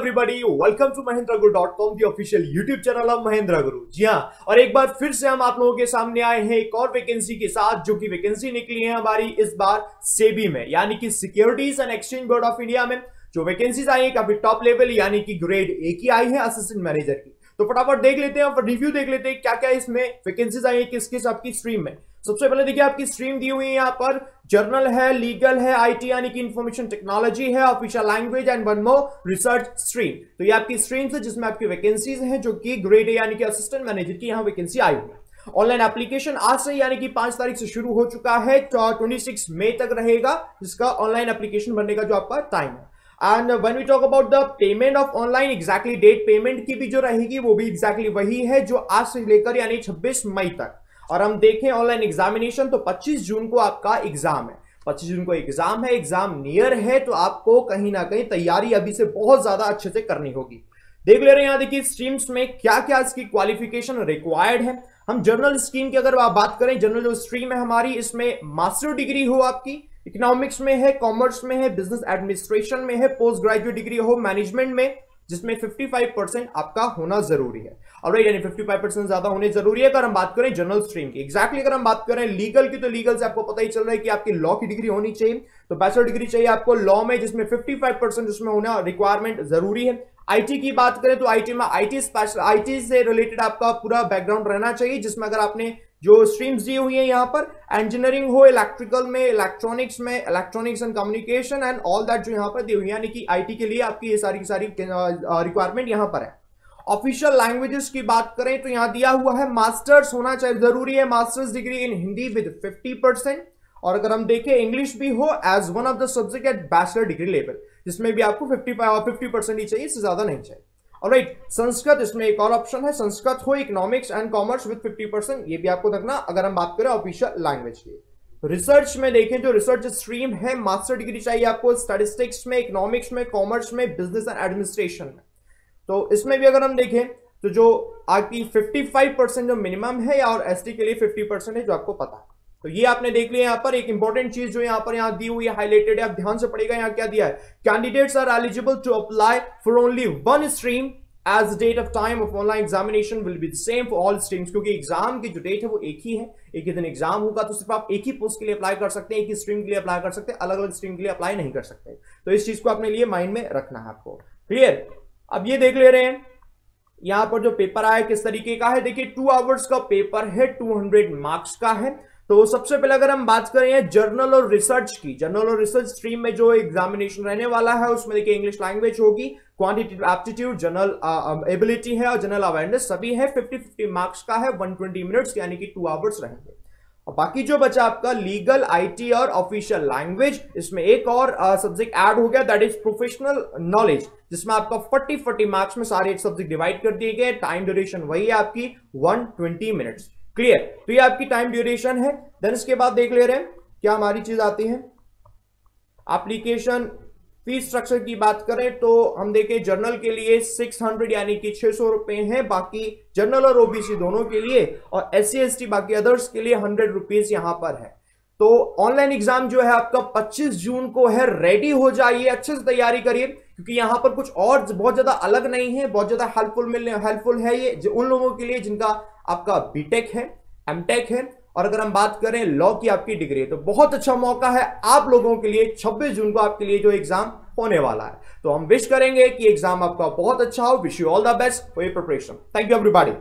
Everybody, welcome to mahendraguru.com, the official YouTube channel of Mahendra Guru. जी हाँ, और एक बार फिर से हम आप लोगों के सामने आए हैं एक और वैकेंसी के साथ, जो कि वैकेंसी निकली है हमारी इस बार सेबी में, यानी कि securities and exchange board of India में। जो वैकेंसीज आई है काफी टॉप लेवल यानी कि ग्रेड ए की आई है असिस्टेंट मैनेजर की। तो फटाफट देख लेते हैं और रिव्यू देख लेते हैं क्या क्या इसमें वैकेंसीज आई है, किस किस आपकी स्ट्रीम में। सबसे पहले देखिए आपकी स्ट्रीम दी हुई है यहाँ पर, जर्नल है, लीगल है, आईटी यानी कि इंफॉर्मेशन टेक्नोलॉजी है, official language and one more research stream. तो ये आपकी स्ट्रीम्स है जिसमें आपकी वैकेंसीज हैं, जो कि ग्रेड ए यानी कि असिस्टेंट मैनेजर की यहाँ वैकेंसी आई हुई है। ऑनलाइन एप्लीकेशन आज से यानी कि 5 तारीख से शुरू हो चुका है, 26 मई तक रहेगा जिसका ऑनलाइन एप्लीकेशन भरने का जो आपका टाइम है। And when we talk about the payment of online, exactly date payment की भी जो रहेगी वो भी एग्जैक्टली वही है जो आज से लेकर यानी 26 मई तक। और हम देखें ऑनलाइन एग्जामिनेशन तो 25 जून को आपका एग्जाम है, 25 जून को एग्जाम है, एग्जाम नियर है, तो आपको कहीं ना कहीं तैयारी अभी से बहुत ज्यादा अच्छे से करनी होगी। देख ले रहे हैं यहाँ, देखिए स्ट्रीम्स में क्या क्या इसकी क्वालिफिकेशन रिक्वायर्ड है। हम जर्नल स्ट्रीम की अगर आप बात करें, जर्नल जो स्ट्रीम है हमारी, इसमें मास्टर डिग्री हो आपकी, इकोनॉमिक्स में है, कॉमर्स में है, बिजनेस एडमिनिस्ट्रेशन में है, पोस्ट ग्रेजुएट डिग्री हो मैनेजमेंट में, जिसमें 55% आपका होना जरूरी है। ऑलराइट, यानी 55% ज्यादा होने जरूरी है। अगर हम बात करें जनरल स्ट्रीम की, एग्जैक्टली अगर हम बात करें लीगल की, तो लीगल से आपको पता ही चल रहा है कि आपकी लॉ की डिग्री होनी चाहिए, तो बैचलर डिग्री चाहिए आपको लॉ में, जिसमें 55% उसमें होना रिक्वायरमेंट जरूरी है। आईटी की बात करें तो आईटी में आईटी से रिलेटेड आपका पूरा बैकग्राउंड रहना चाहिए, जिसमें अगर आपने जो स्ट्रीम्स दी हुई है यहाँ पर, इंजीनियरिंग हो, इलेक्ट्रिकल में, इलेक्ट्रॉनिक्स में, electronics and communication and all that जो यहाँ पर दी हुई है, यानी कि आईटी के लिए आपकी ये सारी की सारी रिक्वायरमेंट यहाँ पर है। ऑफिशियल लैंग्वेजेस की बात करें तो यहाँ दिया हुआ है मास्टर्स होना चाहिए, जरूरी है masters degree in Hindi with 50%। और अगर हम देखें इंग्लिश भी हो as one of the subject at bachelor degree level, जिसमें भी आपको 50% ही चाहिए, इससे ज्यादा नहीं चाहिए। ऑलराइट, संस्कृत इसमें एक और ऑप्शन है, संस्कृत हो, इकोनॉमिक्स एंड कॉमर्स विद 50%, ये भी आपको रखना अगर हम बात करें ऑफिशियल लैंग्वेज की। रिसर्च में देखें जो रिसर्च स्ट्रीम है, मास्टर डिग्री चाहिए आपको स्टैटिस्टिक्स में, इकोनॉमिक्स में, कॉमर्स में, बिजनेस एंड एडमिनिस्ट्रेशन में। तो इसमें भी अगर हम देखें तो जो आपकी 55% जो मिनिमम है, और एसटी के लिए 50% है जो आपको पता है। तो ये आपने देख लिया। यहाँ पर एक इंपॉर्टेंट चीज जो यहाँ दी हुई है, हाईलाइटेड है, आप ध्यान से पढ़ेगा। यहाँ क्या दिया है, candidates are eligible to apply for only one stream as date of time of online examination will be the same for all streams. क्योंकि एग्जाम की जो डेट है वो एक ही है, एक ही दिन एग्जाम होगा, तो सिर्फ आप एक ही पोस्ट के लिए अप्लाई कर सकते हैं, एक ही स्ट्रीम के लिए अप्लाई कर सकते हैं, अलग अलग स्ट्रीम के लिए अप्लाई नहीं कर सकते। तो इस चीज को अपने लिए माइंड में रखना है आपको। क्लियर? अब ये देख ले रहे हैं यहां पर जो पेपर आया किस तरीके का है। देखिए 2 आवर्स का पेपर है, 200 मार्क्स का है। तो सबसे पहले अगर हम बात करें जर्नल और रिसर्च की, जर्नल और रिसर्च स्ट्रीम में जो एग्जामिनेशन रहने वाला है उसमें देखिए इंग्लिश लैंग्वेज होगी, क्वांटिटेटिव एप्टीट्यूड, जनरल एबिलिटी है और जनरल अवेयरनेस सभी है। 50-50 मार्क्स का है, 120 मिनट्स यानी कि 2 आवर्स रहेंगे। और बाकी जो बचा आपका लीगल, आईटी और ऑफिशियल लैंग्वेज, इसमें एक और सब्जेक्ट ऐड हो गया, दैट इज प्रोफेशनल नॉलेज, जिसमें आपका 40-40 मार्क्स में सारे सब्जेक्ट डिवाइड कर दिए गए। टाइम ड्यूरेशन वही है आपकी 120 मिनट्स। क्लियर? तो ये आपकी टाइम ड्यूरेशन है। देन इसके बाद देख ले रहे हैं क्या हमारी चीज आती है, एप्लीकेशन फीस स्ट्रक्चर की बात करें तो हम देखें जर्नल के लिए 600 यानी कि 600 रुपए है, बाकी जर्नल और ओबीसी दोनों के लिए, और SC ST बाकी अदर्स के लिए 100 रुपीज यहां पर है। तो ऑनलाइन एग्जाम जो है आपका 25 जून को है, रेडी हो जाइए, अच्छे से तैयारी करिए, क्योंकि यहां पर कुछ और बहुत ज्यादा अलग नहीं है, बहुत ज्यादा हेल्पफुल है ये उन लोगों के लिए जिनका आपका बीटेक है, एमटेक है, और अगर हम बात करें लॉ की आपकी डिग्री है, तो बहुत अच्छा मौका है आप लोगों के लिए। 26 जून को आपके लिए जो एग्जाम होने वाला है, तो हम विश करेंगे कि एग्जाम आपका बहुत अच्छा हो। Wish you all the best for your preparation. Thank you everybody.